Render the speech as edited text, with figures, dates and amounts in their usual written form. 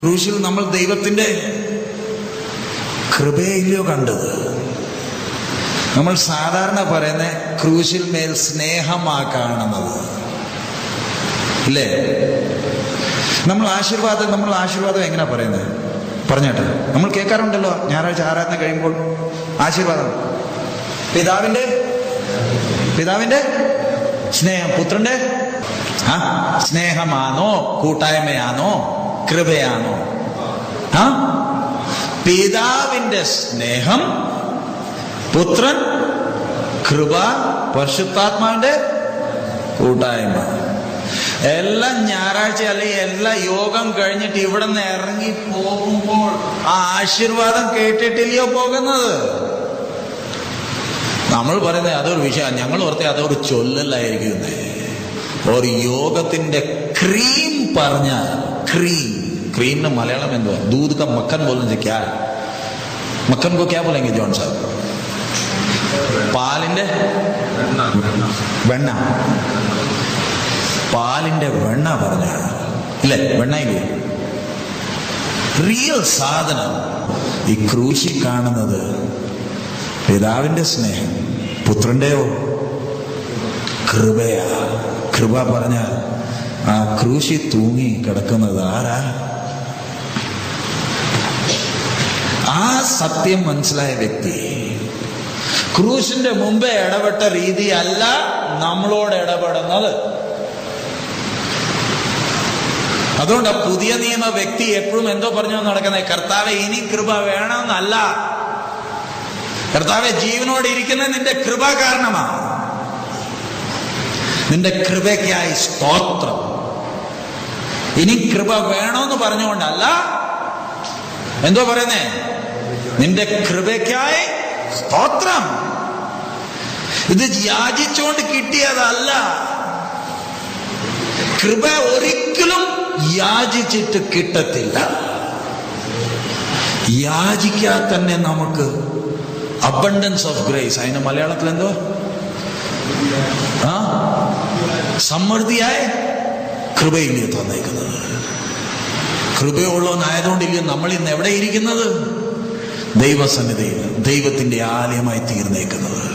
ക്രൂശിൽ നമ്മൾ ദൈവത്തിന്റെ കൃപയില്ലയോ കണ്ടത്? നമ്മൾ സാധാരണ പറയുന്ന ക്രൂശിൽ മേൽ സ്നേഹമാ കാണുന്നത്, ഇല്ലേ? നമ്മൾ ആശീർവാദം എങ്ങനെയാ പറയുന്നത്? പറഞ്ഞേട്ടെ, നമ്മൾ കേൾക്കാറുണ്ടല്ലോ ഞായറാഴ്ച ആരാധന കഴിയുമ്പോൾ ആശീർവാദം. പിതാവിന്റെ സ്നേഹം, പുത്രന്റെ സ്നേഹമാണോ, കൂട്ടായ്മയാണോ, കൃപയാണോ? പിതാവിന്റെ സ്നേഹം, പുത്രൻ, കൃപ, പരിശുദ്ധാത്മാവിന്റെ കൂട്ടായ്മ. എല്ലാം ഞായറാഴ്ച അല്ലെങ്കിൽ എല്ലാ യോഗം കഴിഞ്ഞിട്ട് ഇവിടെ നിന്ന് ഇറങ്ങി പോകുമ്പോൾ ആ ആശീർവാദം കേട്ടിട്ടില്ലയോ പോകുന്നത്? നമ്മൾ പറയുന്നത് അതൊരു വിഷയം, ഞങ്ങൾ ഓർത്തെ അതൊരു ചൊല്ലലായിരിക്കുന്നേ. ഒരു യോഗത്തിന്റെ ക്രീം പറഞ്ഞാൽ, ക്രീമിന് മലയാളം എന്തുവാ? दूध का मक्खन बोलने से क्या है? मक्खन को क्या बोलेंगे जॉन साहब? പാലിന്റെ വെണ്ണ. പാലിന്റെ വെണ്ണ പറഞ്ഞ ഇല്ലേ? വെണ്ണയില്ലേ? റിയൽ സാധനം. ഈ ക്രൂശി കാണുന്നത് പിതാവിന്റെ സ്നേഹം, പുത്രന്റെയോ കൃപയാ. കൃപ പറഞ്ഞാൽ ആ ക്രൂശി തൂങ്ങി കിടക്കുന്നത് ആരാ? ആ സത്യം മനസ്സിലായ വ്യക്തി ക്രൂശിന്റെ മുമ്പേ ഇടപെട്ട രീതിയല്ല നമ്മളോട് ഇടപെടുന്നത്. അതുകൊണ്ട് പുതിയ നിയമ വ്യക്തി എപ്പോഴും എന്തോ പറഞ്ഞു നടക്കുന്നത്? കർത്താവെ ഇനി കൃപ വേണമെന്നല്ല, കർത്താവെ ജീവനോട് ഇരിക്കുന്നത് നിന്റെ കൃപ കാരണമാണ്, നിന്റെ കൃപയ്ക്കായി സ്തോത്രം. ഇനി കൃപ വേണമെന്ന് പറഞ്ഞുകൊണ്ടല്ല, എന്തോ പറയുന്നേ? നിന്റെ കൃപയ്ക്കായി സ്തോത്രം. ഇത് യാചിച്ചുകൊണ്ട് കിട്ടിയതല്ല. കൃപ ഒരിക്കലും യാചിച്ചിട്ട് കിട്ടത്തില്ല. യാചിക്കാതെ തന്നെ നമുക്ക് അബണ്ടൻസ് ഓഫ് ഗ്രേസ്. അതിന് മലയാളത്തിൽ എന്തോ? സമൃദ്ധിയായ കൃപയില്ലേ തന്നേക്കുന്നത്. കൃപയുള്ളവനായതുകൊണ്ടില്ലേ നമ്മൾ ഇന്ന് എവിടെ ഇരിക്കുന്നത്? ദൈവസന്നിധിയിൽ, ദൈവത്തിന്റെ ആലയമായി തീർന്നേക്കുന്നത്.